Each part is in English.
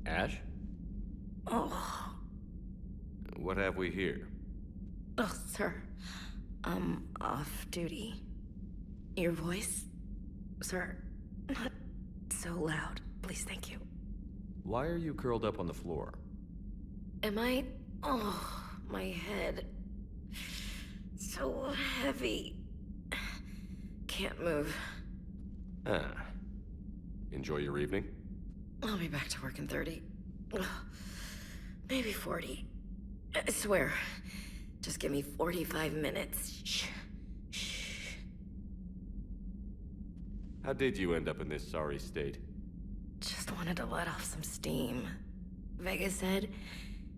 Ash? Oh. What have we here? Oh, sir. I'm off duty. Your voice? Sir, not so loud. Please, thank you. Why are you curled up on the floor? Am I? Oh, my head. So heavy. Can't move. Ah. Enjoy your evening? I'll be back to work in 30. Ugh, maybe 40. I swear. Just give me 45 minutes. Shh. Shh. How did you end up in this sorry state? Just wanted to let off some steam. Vega said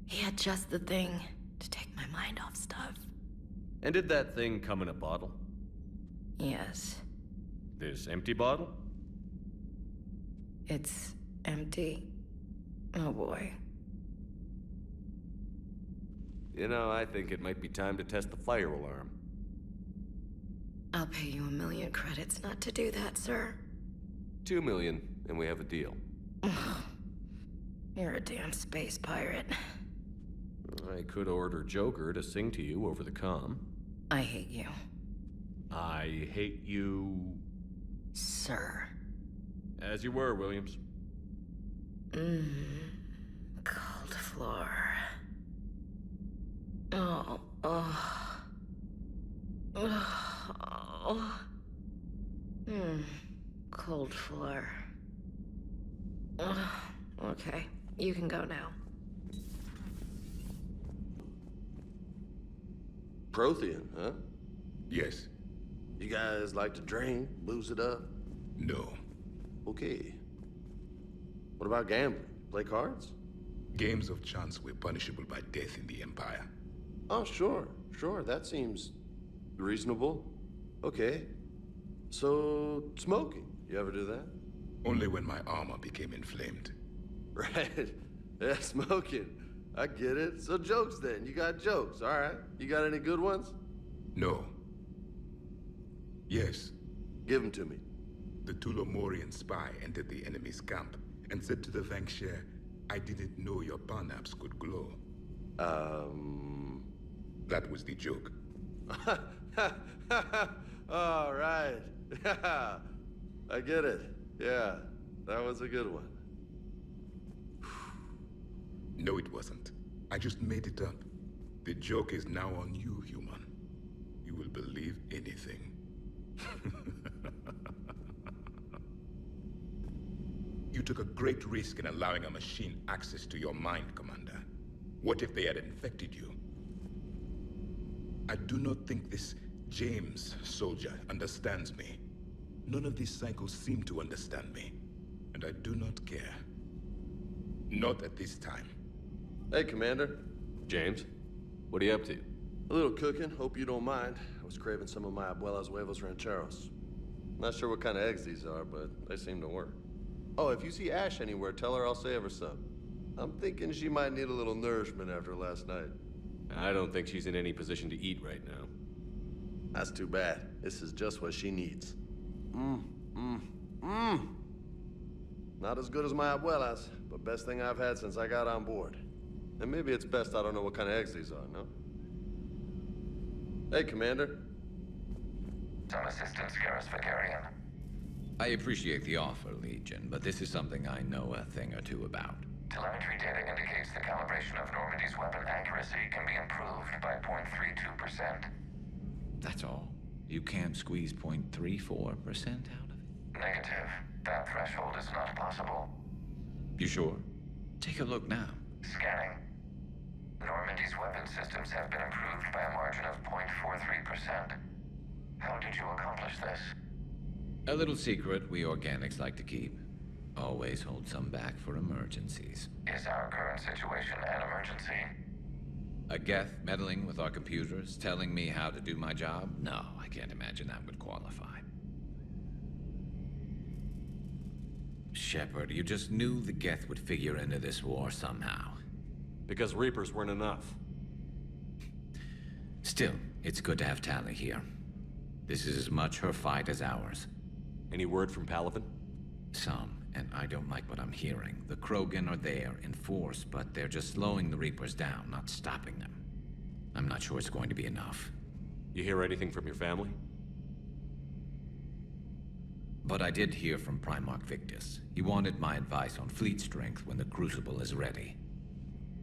he had just the thing to take my mind off stuff. And did that thing come in a bottle? Yes. This empty bottle? It's empty. Oh boy. You know, I think it might be time to test the fire alarm. I'll pay you 1 million credits not to do that, sir. 2 million, and we have a deal. You're a damn space pirate. I could order Joker to sing to you over the comm. I hate you. I hate you... Sir. As you were, Williams. Cold floor. Oh, oh. Oh. Cold floor. Okay, you can go now. Prothean, huh? Yes. You guys like to drink, booze it up? No. Okay. What about gambling? Play cards? Games of chance were punishable by death in the Empire. Oh, sure. That seems reasonable. Okay. So, smoking. You ever do that? Only when my armor became inflamed. Right. Yeah, smoking. I get it. So jokes then. You got jokes, all right. You got any good ones? No. Yes. Give them to me. The Tulomorian spy entered the enemy's camp and said to the Vanksher, I didn't know your parnaps could glow. That was the joke. All right. I get it. Yeah, that was a good one. No, it wasn't. I just made it up. The joke is now on you, human. You will believe anything. You took a great risk in allowing a machine access to your mind, Commander. What if they had infected you? I do not think this James soldier understands me. None of these cycles seem to understand me. And I do not care. Not at this time. Hey, Commander. James, what are you up to? A little cooking. Hope you don't mind. I was craving some of my abuela's huevos rancheros. Not sure what kind of eggs these are, but they seem to work. Oh, if you see Ash anywhere, tell her I'll save her some. I'm thinking she might need a little nourishment after last night. I don't think she's in any position to eat right now. That's too bad. This is just what she needs. Not as good as my abuela's, but best thing I've had since I got on board. And maybe it's best I don't know what kind of eggs these are, no? Hey, Commander. Some assistance, Garrus Vakarian. I appreciate the offer, Legion, but this is something I know a thing or two about. Telemetry data indicates the calibration of Normandy's weapon accuracy can be improved by 0.32%. That's all. You can't squeeze 0.34% out of it? Negative. That threshold is not possible. You sure? Take a look now. Scanning. Normandy's weapon systems have been improved by a margin of 0.43%. How did you accomplish this? A little secret we organics like to keep. Always hold some back for emergencies. Is our current situation an emergency? A Geth meddling with our computers, telling me how to do my job? No, I can't imagine that would qualify. Shepard, you just knew the Geth would figure into this war somehow. Because Reapers weren't enough. Still, it's good to have Tali here. This is as much her fight as ours. Any word from Palaven? Some. and I don't like what I'm hearing. The Krogan are there in force, but they're just slowing the Reapers down, not stopping them. I'm not sure it's going to be enough. You hear anything from your family? But I did hear from Primarch Victus. He wanted my advice on fleet strength when the Crucible is ready.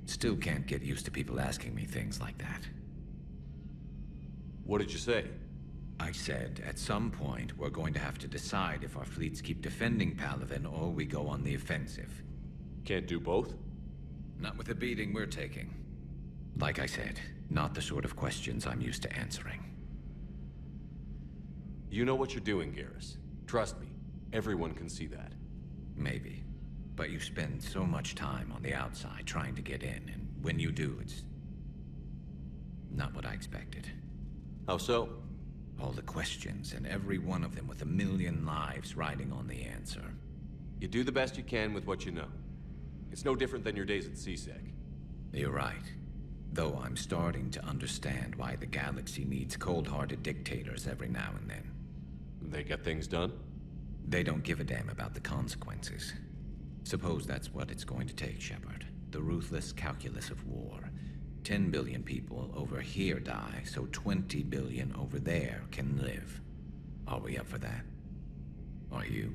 Still can't get used to people asking me things like that. What did you say? I said, at some point, we're going to have to decide if our fleets keep defending Palaven or we go on the offensive. Can't do both? Not with the beating we're taking. Like I said, not the sort of questions I'm used to answering. You know what you're doing, Garrus. Trust me, everyone can see that. Maybe. But you spend so much time on the outside trying to get in, and when you do, it's not what I expected. How so? All the questions, and every one of them with a million lives riding on the answer. You do the best you can with what you know. It's no different than your days at CSEC. You're right. Though I'm starting to understand why the galaxy needs cold-hearted dictators every now and then. They get things done? They don't give a damn about the consequences. Suppose that's what it's going to take, Shepard. The ruthless calculus of war. 10 billion people over here die, so 20 billion over there can live. Are we up for that? Are you?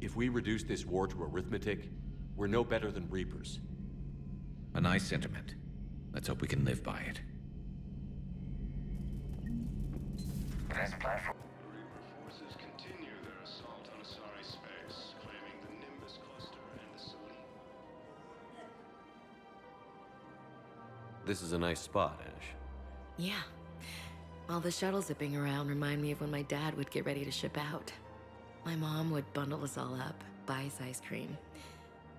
If we reduce this war to arithmetic, we're no better than Reapers. A nice sentiment. Let's hope we can live by it. There's platform. Forces continue their assault on Asari space, claiming the Nimbus cluster and the Selene. This is a nice spot, Ash. Yeah. All the shuttles zipping around remind me of when my dad would get ready to ship out. My mom would bundle us all up, buy us ice cream,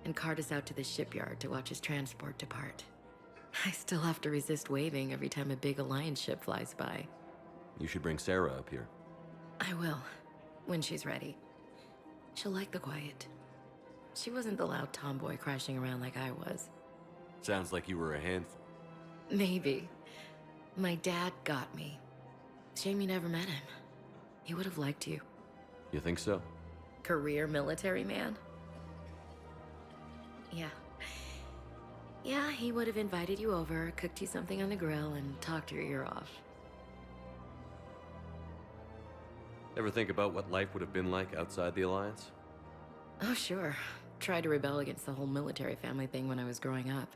and cart us out to the shipyard to watch his transport depart. I still have to resist waving every time a big Alliance ship flies by. You should bring Sarah up here. I will, when she's ready. She'll like the quiet. She wasn't the loud tomboy crashing around like I was. Sounds like you were a handful. Maybe. My dad got me. Shame you never met him. He would have liked you. You think so? Career military man? Yeah. Yeah, he would have invited you over, cooked you something on the grill, and talked your ear off. Ever think about what life would have been like outside the Alliance? Oh, sure. Tried to rebel against the whole military family thing when I was growing up.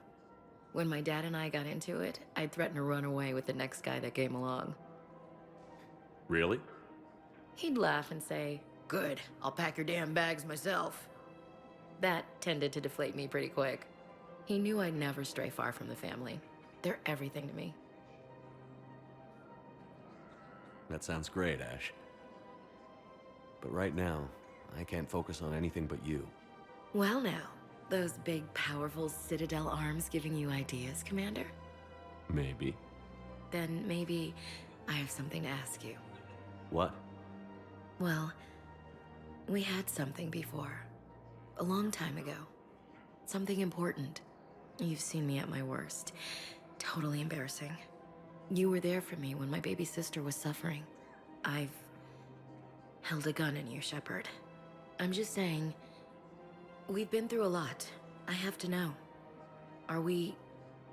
When my dad and I got into it, I'd threaten to run away with the next guy that came along. Really? He'd laugh and say, "Good, I'll pack your damn bags myself." That tended to deflate me pretty quick. He knew I'd never stray far from the family. They're everything to me. That sounds great, Ash. But right now, I can't focus on anything but you. Well now, those big, powerful Citadel arms giving you ideas, Commander? Maybe. Then maybe I have something to ask you. What? Well, we had something before. A long time ago. Something important. You've seen me at my worst. Totally embarrassing. You were there for me when my baby sister was suffering. I've held a gun in you, Shepard. I'm just saying, we've been through a lot. I have to know. Are we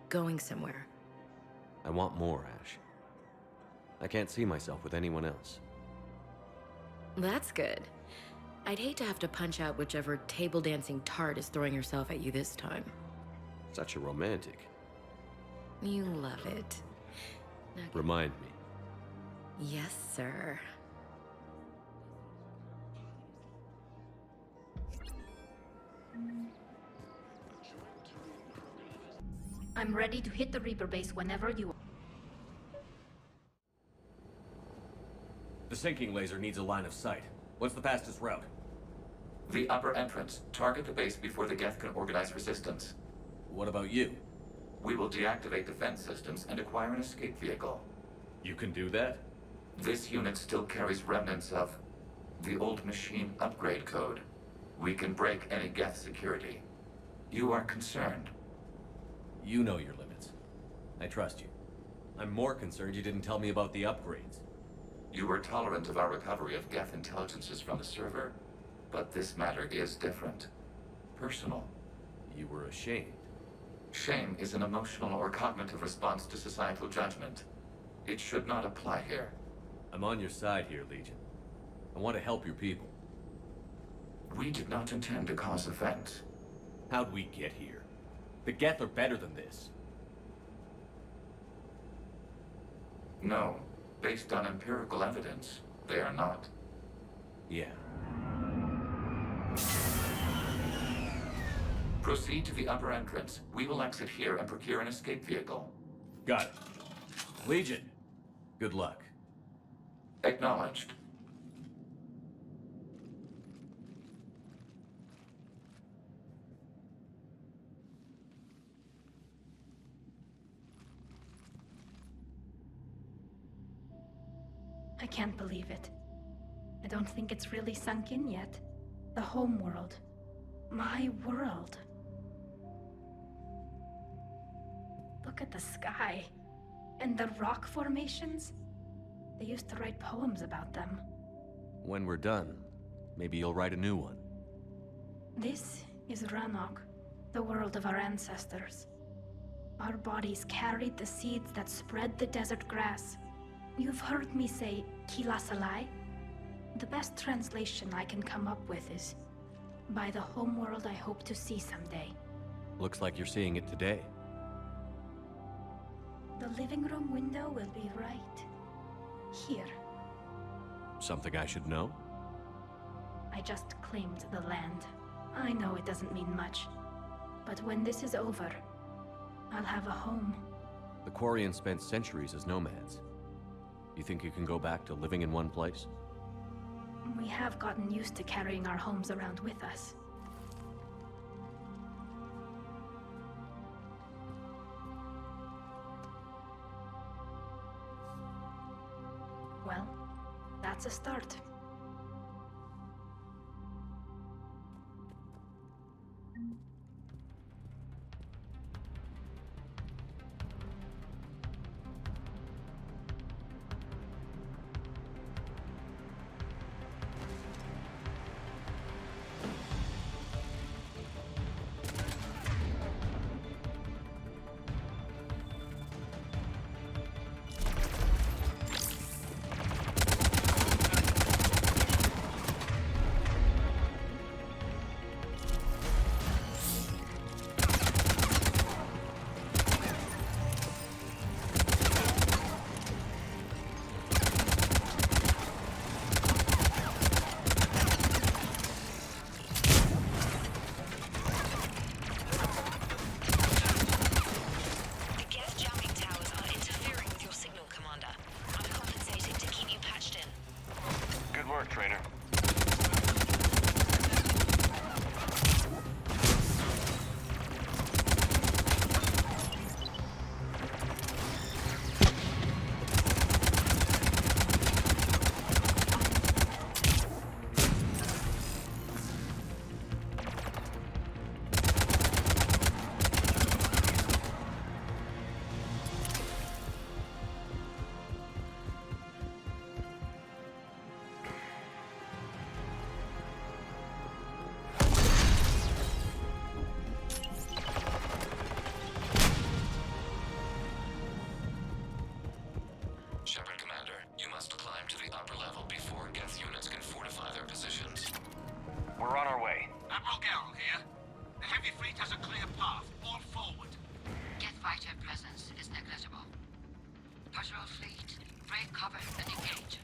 going somewhere? I want more, Ash. I can't see myself with anyone else. That's good. I'd hate to have to punch out whichever table dancing tart is throwing herself at you this time. Such a romantic. You love it. Now, Remind me. yes, sir. I'm ready to hit the Reaper base whenever you are. The sinking laser needs a line of sight. What's the fastest route? The upper entrance. Target the base before the Geth can organize resistance. What about you? We will deactivate defense systems and acquire an escape vehicle. You can do that? This unit still carries remnants of the old machine upgrade code. We can break any Geth security. You are concerned. You know your limits. I trust you. I'm more concerned you didn't tell me about the upgrades. You were tolerant of our recovery of Geth intelligences from the server. But this matter is different. Personal. You were ashamed. Shame is an emotional or cognitive response to societal judgment. It should not apply here. I'm on your side here, Legion. I want to help your people. We did not intend to cause offense. How'd we get here? The Geth are better than this. No. Based on empirical evidence, they are not. Yeah. Proceed to the upper entrance. We will exit here and procure an escape vehicle. Got it. Legion, good luck. Acknowledged. I can't believe it. I don't think it's really sunk in yet. The home world. My world. Look at the sky. And the rock formations. They used to write poems about them. When we're done, maybe you'll write a new one. This is Ranoch, the world of our ancestors. Our bodies carried the seeds that spread the desert grass. You've heard me say, Kilasalai? The best translation I can come up with is, by the homeworld I hope to see someday. Looks like you're seeing it today. The living room window will be right here. Something I should know? I just claimed the land. I know it doesn't mean much, but when this is over, I'll have a home. The Quarians spent centuries as nomads. You think you can go back to living in one place? We have gotten used to carrying our homes around with us. Well, that's a start. Trainer. Shepard, Commander, you must climb to the upper level before Geth units can fortify their positions. We're on our way. Admiral Garrel here. The heavy fleet has a clear path. All forward. Geth fighter presence is negligible. Patrol fleet, break cover and engage.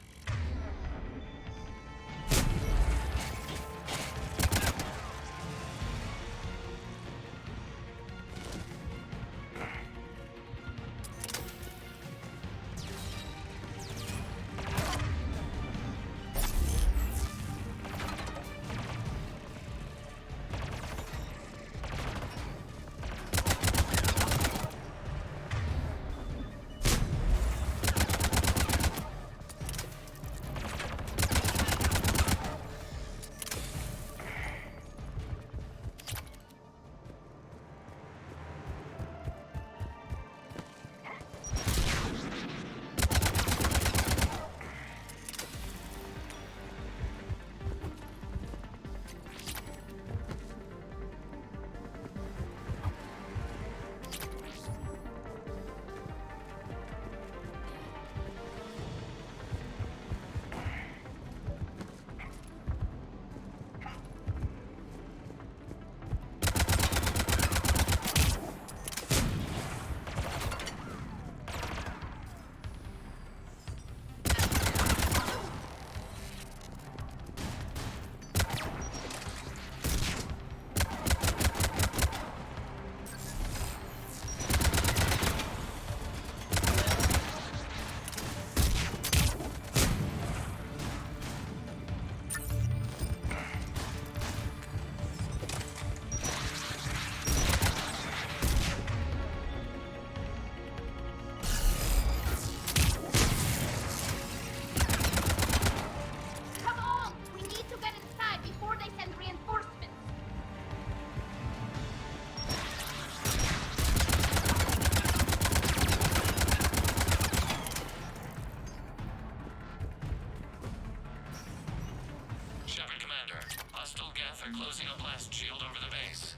shield over the base.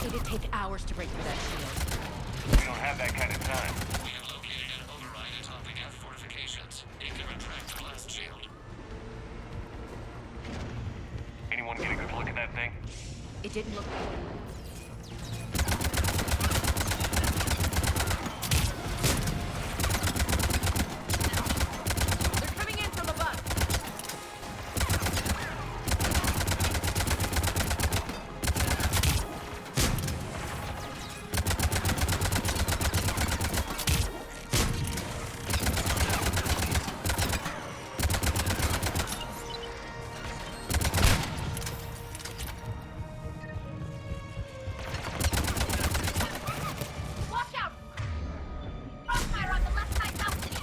It'd take hours to break through that shield. We don't have that kind of time. We have located an override atop the F fortifications. It can retract the blast shield. Anyone get a good look at that thing? It didn't look good. They're coming in from above. Watch out! Crossfire on the left side balcony!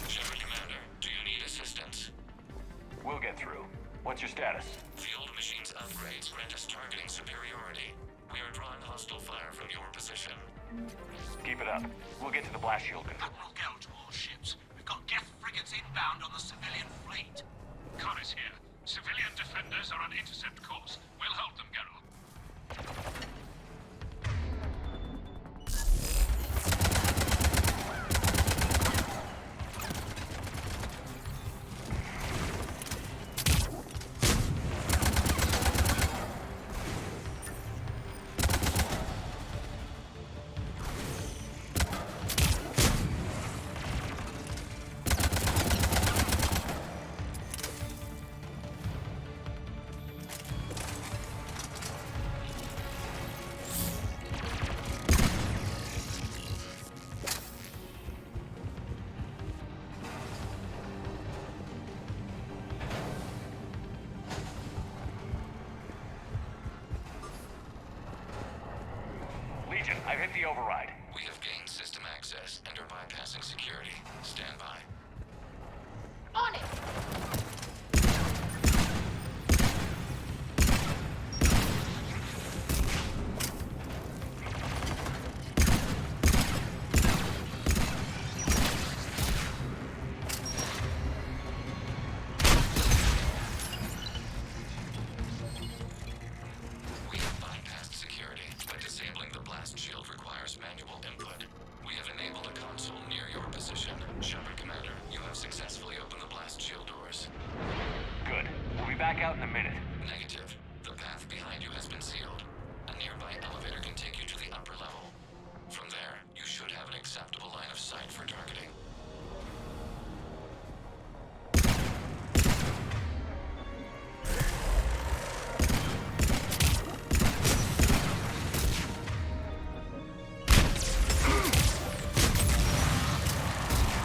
Shepard Commander, do you need assistance? We'll get through. What's your status? The old machine's upgrades grant us targeting superiority. We are drawing hostile fire from your position. Keep it up. We'll get to the blast shield. Admiral Gell to all ships. We've got Geth frigates inbound on the civilian fleet. Connor's here. Civilian defenders are on intercept course. We'll hold them, Geralt. Legion, I've hit the override. We have gained system access and are bypassing security. Stand by. On it! We have bypassed security, but disabling the blast shield requires manual input. We have enabled a console near your position. Shepard Commander, you have successfully opened the blast shield doors. Good. We'll be back out in a minute. Negative. The path behind you has been sealed. A nearby elevator can take you to the upper level. From there, you should have an acceptable line of sight for targeting.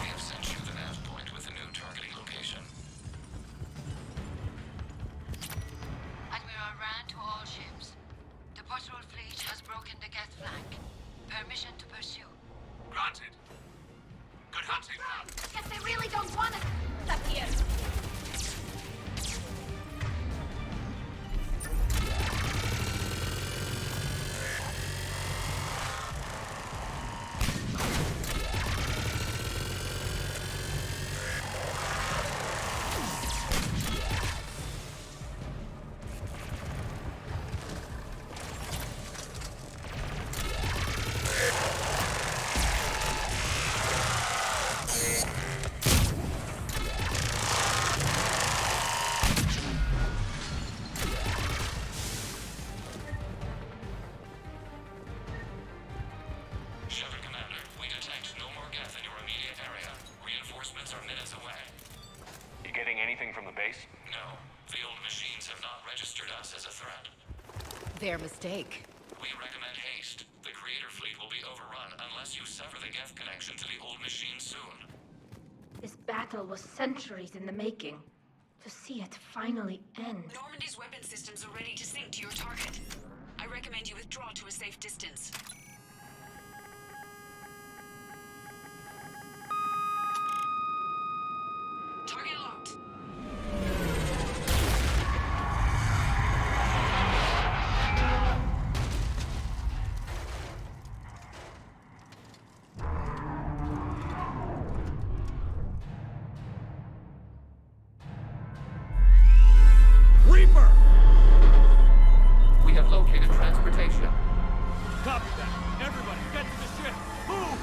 We have sent you the nav point with a new targeting location. Admiral Rand to all ships. The patrol fleet has broken the Geth flank. Permission to pursue. Granted. Good hunting. Guess they really don't want us up here. getting anything from the base? No. The old machines have not registered us as a threat. Their mistake. We recommend haste. The creator fleet will be overrun unless you sever the Geth connection to the old machine soon. This battle was centuries in the making. To see it finally end. Normandy's weapon systems are ready to sync to your target. I recommend you withdraw to a safe distance. Target locked. Reaper! We have located transportation. Copy that. Everybody, get to the ship. Move!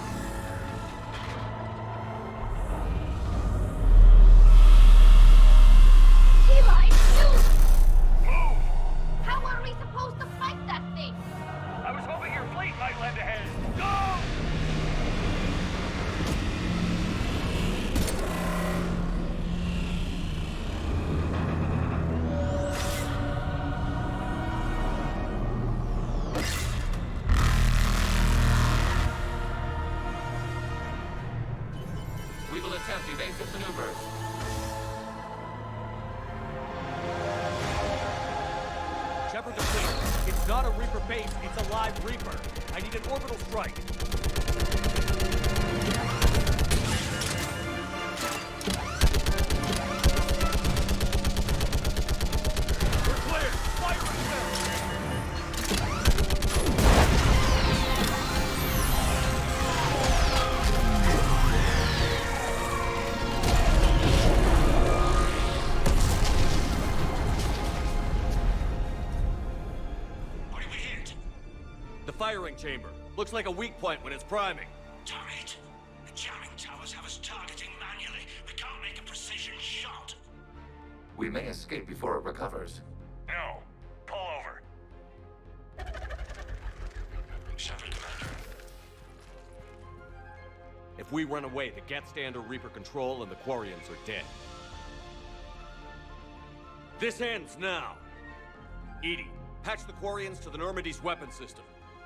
Eli, shoot! Move! How are we supposed to fight that thing? I was hoping your fleet might lend a hand. Go! We will attempt evasive maneuvers. Shepard to fleet. It's not a Reaper base, it's a live Reaper. I need an orbital strike. We're clear! Fire at will! What did we hit? The firing chamber. Looks like a weak point when it's priming. Damn it! The jamming towers have us targeting manually. We can't make a precision shot. We may escape before it recovers. No. Pull over. Shepard, Commander. If we run away, the Geth stand under Reaper control and the Quarians are dead. This ends now. Edie, patch the Quarians to the Normandy's weapon system.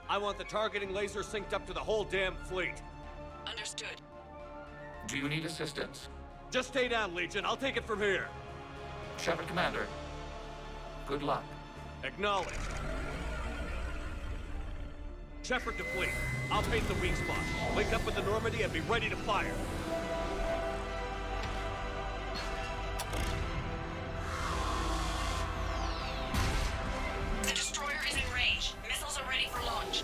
I want the targeting laser synced up to the whole damn fleet. Understood. Do you need assistance? Just stay down, Legion. I'll take it from here. Shepard, Commander. Good luck. Acknowledge. Shepard to fleet. I'll paint the weak spot. Link up with the Normandy and be ready to fire. The destroyer is in range. Missiles are ready for launch.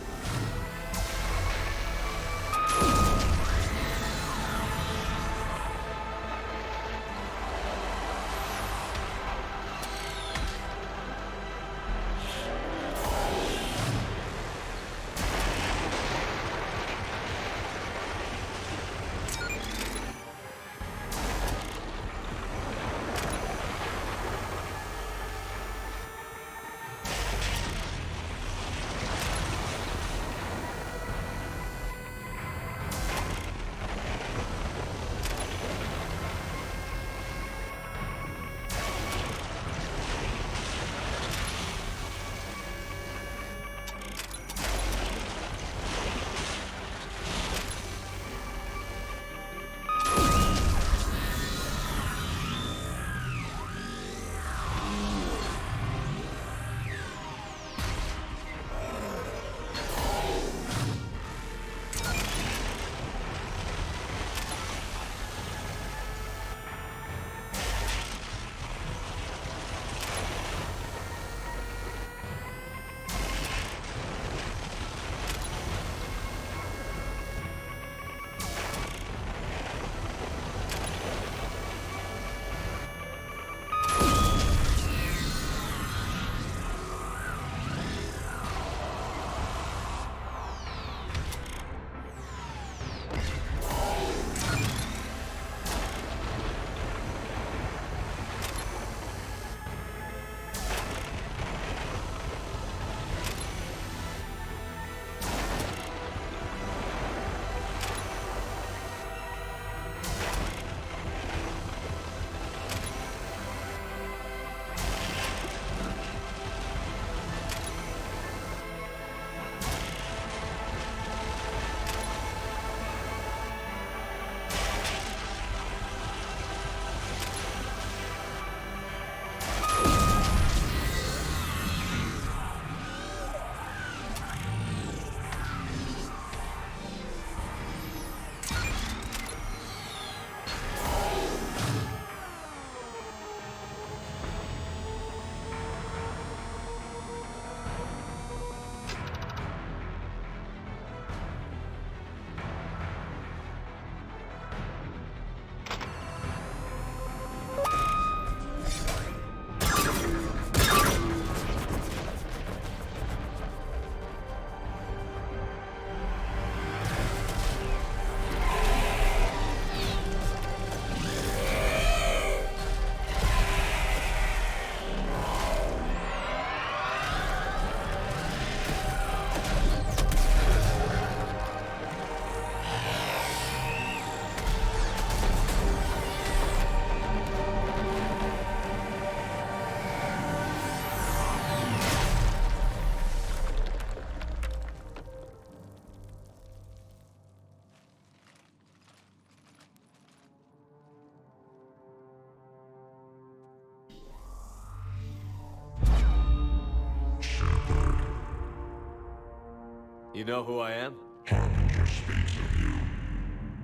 You know who I am? Harbinger speaks of you.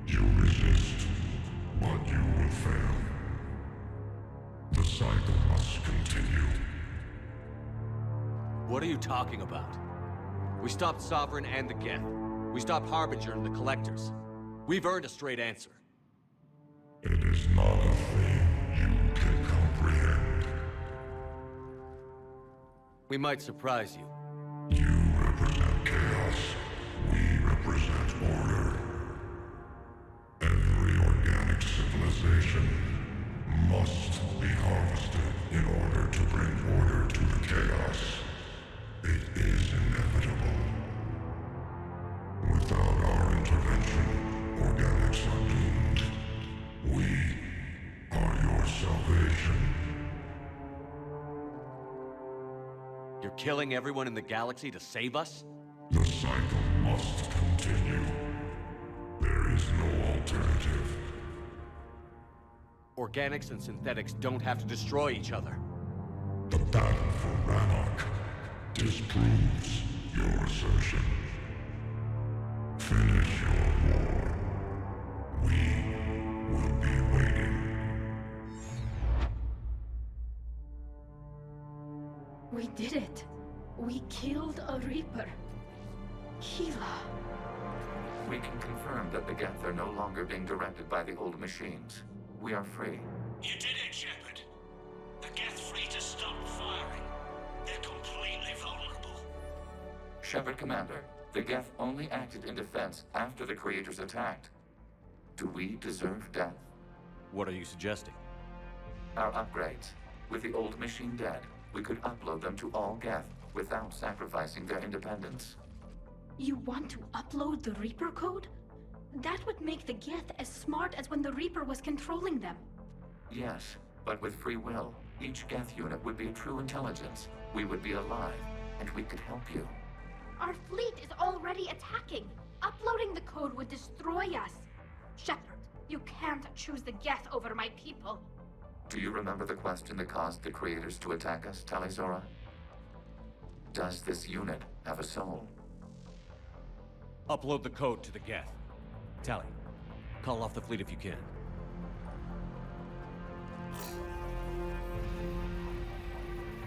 You resist, but you will fail. The cycle must continue. What are you talking about? We stopped Sovereign and the Geth. We stopped Harbinger and the Collectors. We've earned a straight answer. It is not a thing you can comprehend. We might surprise you. You represent chaos. We represent order. Every organic civilization must be harvested in order to bring order to the chaos. It is inevitable. Without our intervention, organics are doomed. We are your salvation. You're killing everyone in the galaxy to save us? The cycle must continue. There is no alternative. Organics and synthetics don't have to destroy each other. The Battle for Ranoch disproves your assertion. Finish your war. We will be waiting. We did it. We killed a Reaper. Gila. We can confirm that the Geth are no longer being directed by the old machines. We are free. You did it, Shepard. The Geth free to stop firing. They're completely vulnerable. Shepard Commander, the Geth only acted in defense after the creators attacked. Do we deserve death? What are you suggesting? Our upgrades. With the old machine dead, we could upload them to all Geth without sacrificing their independence. You want to upload the Reaper code? That would make the Geth as smart as when the Reaper was controlling them. Yes, but with free will, each Geth unit would be a true intelligence. We would be alive, and we could help you. Our fleet is already attacking. Uploading the code would destroy us. Shepard, you can't choose the Geth over my people. Do you remember the question that caused the creators to attack us, Talizora? Does this unit have a soul? Upload the code to the Geth. Tally, call off the fleet if you can.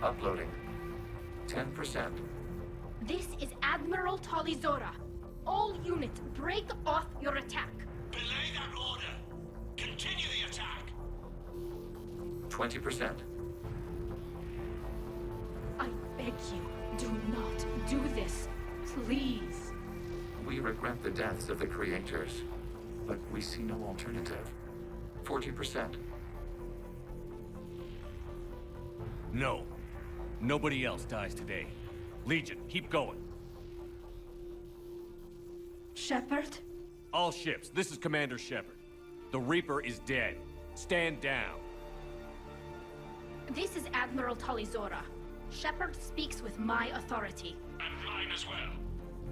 Uploading. 10%. This is Admiral Talizora. All units, break off your attack. Belay that order. Continue the attack. 20%. I beg you, do not do this. Please. We regret the deaths of the creators, but we see no alternative. 40%. No. Nobody else dies today. Legion, keep going. Shepard? All ships, this is Commander Shepard. The Reaper is dead. Stand down. This is Admiral Talizora. Shepard speaks with my authority. And mine as well.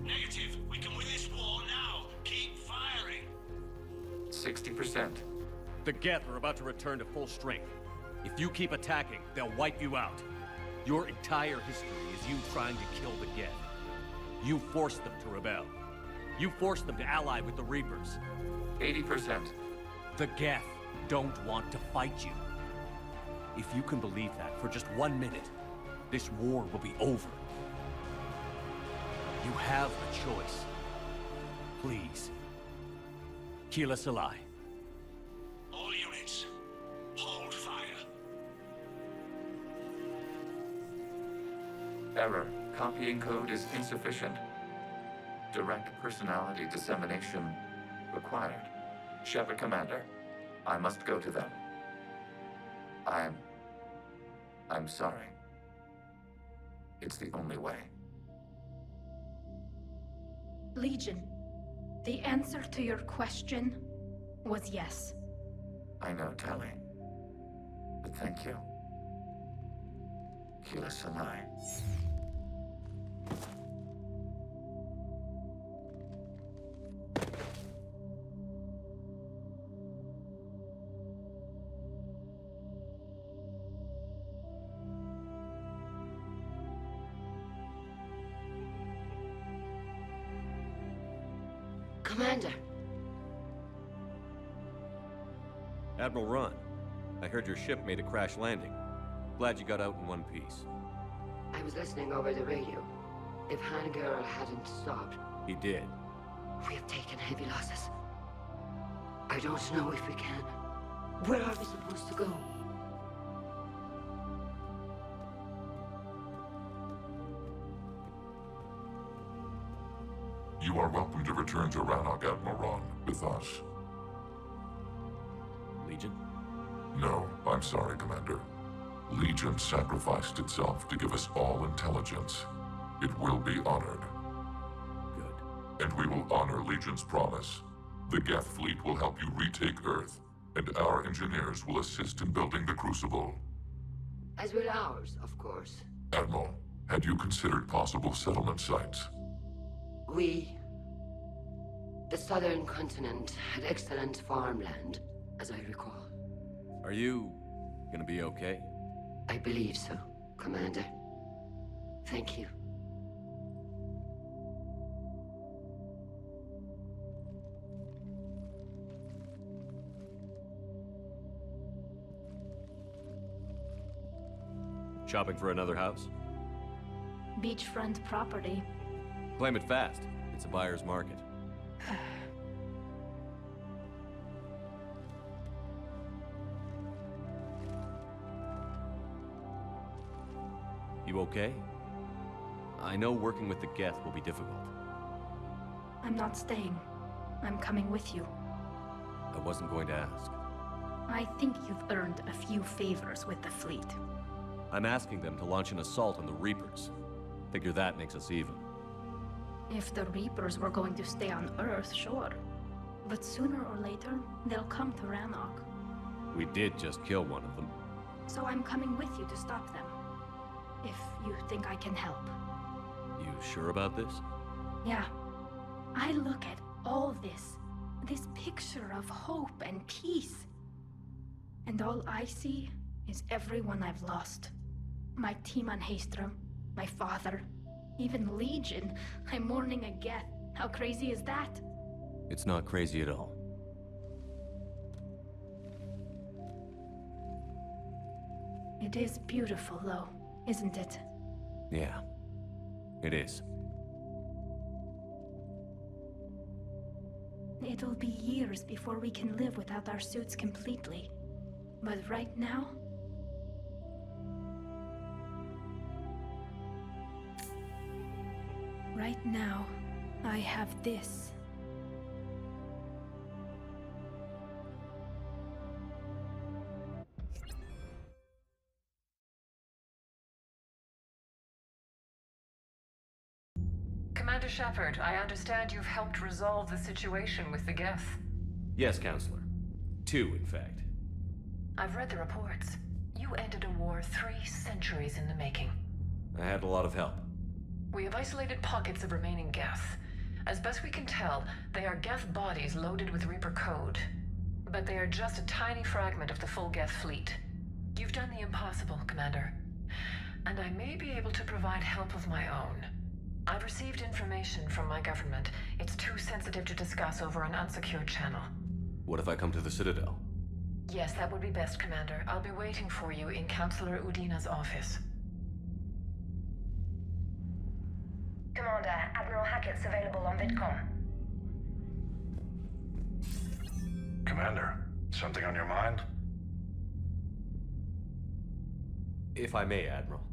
Negative. We can win this war now. Keep firing. 60%. The Geth are about to return to full strength. If you keep attacking, they'll wipe you out. Your entire history is you trying to kill the Geth. You forced them to rebel. You forced them to ally with the Reapers. 80%. The Geth don't want to fight you. If you can believe that for just 1 minute, this war will be over. You have a choice. Please. Keep us alive. All units, hold fire. Error. Copying code is insufficient. Direct personality dissemination required. Shepard Commander, I must go to them. I'm sorry. It's the only way. Legion, the answer to your question was yes. I know, Tally. But thank you. Kila Sanai. Commander. Admiral Ron, I heard your ship made a crash landing. Glad you got out in one piece. I was listening over the radio. If Homegear hadn't stopped... He did. We have taken heavy losses. I don't know if we can. Where are we supposed to go? You are welcome to return to Ranoch, Admiral Ron, with us. Legion? No, I'm sorry, Commander. Legion sacrificed itself to give us all intelligence. It will be honored. Good. And we will honor Legion's promise. The Geth fleet will help you retake Earth, and our engineers will assist in building the Crucible. As will ours, of course. Admiral, had you considered possible settlement sites? The southern continent had excellent farmland, as I recall. Are you gonna be okay? I believe so, Commander. Thank you. Shopping for another house? Beachfront property. Claim it fast. It's a buyer's market. You okay? I know working with the Geth will be difficult. I'm not staying. I'm coming with you. I wasn't going to ask. I think you've earned a few favors with the fleet. I'm asking them to launch an assault on the Reapers. Figure that makes us even. If the Reapers were going to stay on Earth, sure. But sooner or later, they'll come to Ranoch. We did just kill one of them. So I'm coming with you to stop them. If you think I can help. You sure about this? Yeah. I look at all this picture of hope and peace. And all I see is everyone I've lost. My team on Haestrom, my father, even Legion. I'm mourning a Geth. How crazy is that? It's not crazy at all. It is beautiful, though, isn't it? Yeah, it is. It'll be years before we can live without our suits completely. But right now... Right now, I have this. Commander Shepard, I understand you've helped resolve the situation with the Geth. Yes, Counselor. 2, in fact. I've read the reports. You ended a war 3 centuries in the making. I had a lot of help. We have isolated pockets of remaining Geth. As best we can tell, they are Geth bodies loaded with Reaper code. But they are just a tiny fragment of the full Geth fleet. You've done the impossible, Commander. And I may be able to provide help of my own. I've received information from my government. It's too sensitive to discuss over an unsecured channel. What if I come to the Citadel? Yes, that would be best, Commander. I'll be waiting for you in Counselor Udina's office. Commander, Admiral Hackett's available on VidCom. Commander, something on your mind? If I may, Admiral,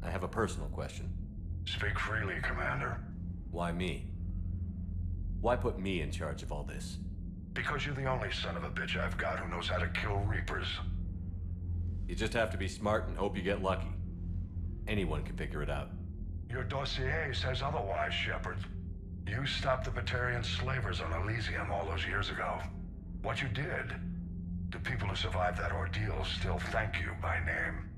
I have a personal question. Speak freely, Commander. Why me? Why put me in charge of all this? Because you're the only son of a bitch I've got who knows how to kill Reapers. You just have to be smart and hope you get lucky. Anyone can figure it out. Your dossier says otherwise, Shepard. You stopped the Batarian slavers on Elysium all those years ago. What you did, the people who survived that ordeal still thank you by name.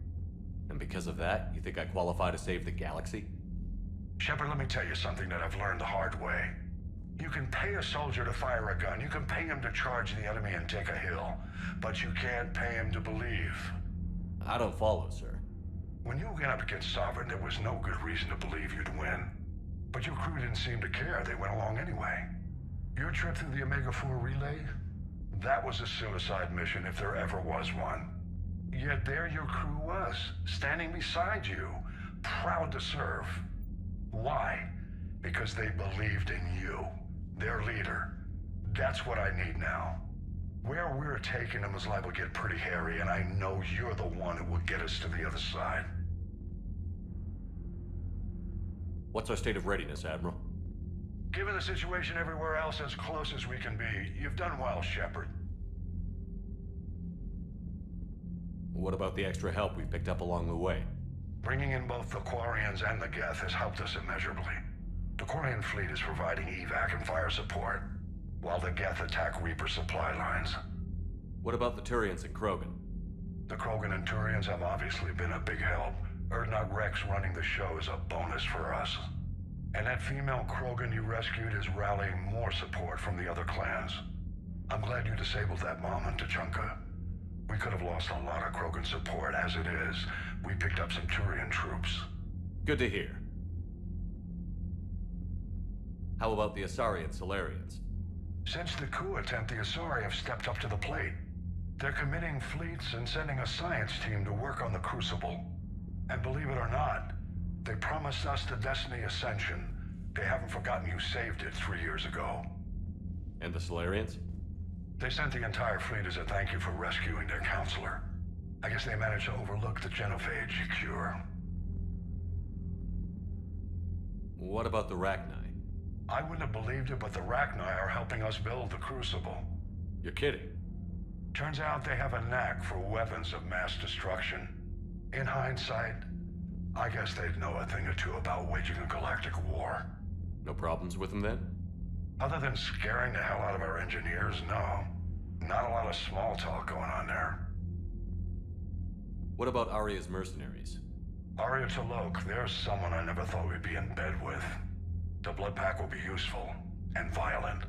And because of that, you think I qualify to save the galaxy? Shepard, let me tell you something that I've learned the hard way. You can pay a soldier to fire a gun, you can pay him to charge the enemy and take a hill, but you can't pay him to believe. I don't follow, sir. When you went up against Sovereign, there was no good reason to believe you'd win. But your crew didn't seem to care, they went along anyway. Your trip through the Omega-4 relay? That was a suicide mission if there ever was one. Yet there your crew was, standing beside you, proud to serve. Why? Because they believed in you, their leader. That's what I need now. Where we're taking them is liable to get pretty hairy, and I know you're the one who will get us to the other side. What's our state of readiness, Admiral? Given the situation everywhere else, as close as we can be, you've done well, Shepard. What about the extra help we picked up along the way? Bringing in both the Quarians and the Geth has helped us immeasurably. The Quarian fleet is providing evac and fire support, while the Geth attack Reaper supply lines. What about the Turians and Krogan? The Krogan and Turians have obviously been a big help. Urdnot Rex running the show is a bonus for us. And that female Krogan you rescued is rallying more support from the other clans. I'm glad you disabled that bomb in Tachanka. We could have lost a lot of Krogan support. As it is, we picked up some Turian troops. Good to hear. How about the Asari and Solarians? Since the coup attempt, the Asari have stepped up to the plate. They're committing fleets and sending a science team to work on the Crucible. And believe it or not, they promised us the Destiny Ascension. They haven't forgotten you saved it 3 years ago. And the Solarians? They sent the entire fleet as a thank you for rescuing their counselor. I guess they managed to overlook the genophage cure. What about the Rachni? I wouldn't have believed it, but the Rachni are helping us build the Crucible. You're kidding. Turns out they have a knack for weapons of mass destruction. In hindsight, I guess they'd know a thing or two about waging a galactic war. No problems with them then? Other than scaring the hell out of our engineers, no. Not a lot of small talk going on there. What about Arya's mercenaries? Arya T'Lok, there's someone I never thought we'd be in bed with. The blood pack will be useful, and violent.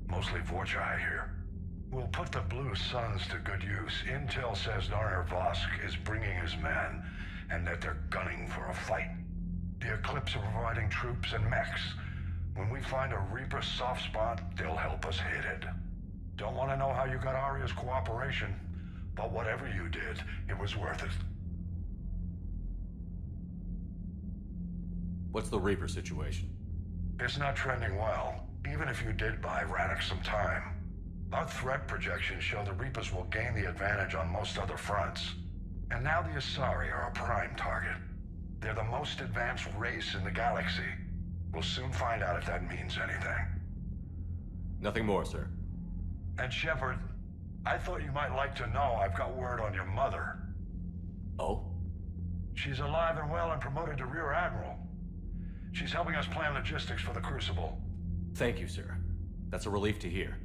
Mostly Vorcha, I hear. We'll put the Blue Suns to good use. Intel says Narner Vosk is bringing his men, and that they're gunning for a fight. The Eclipse are providing troops and mechs. When we find a Reaper soft spot, they'll help us hit it. Don't want to know how you got Arya's cooperation, but whatever you did, it was worth it. What's the Reaper situation? It's not trending well, even if you did buy Ranoch some time. Our threat projections show the Reapers will gain the advantage on most other fronts. And now the Asari are a prime target. They're the most advanced race in the galaxy. We'll soon find out if that means anything. Nothing more, sir. And Shepard, I thought you might like to know I've got word on your mother. Oh? She's alive and well and promoted to Rear Admiral. She's helping us plan logistics for the Crucible. Thank you, sir. That's a relief to hear.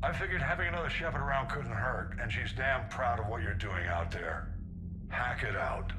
I figured having another Shepard around couldn't hurt, and she's damn proud of what you're doing out there. Hack it out.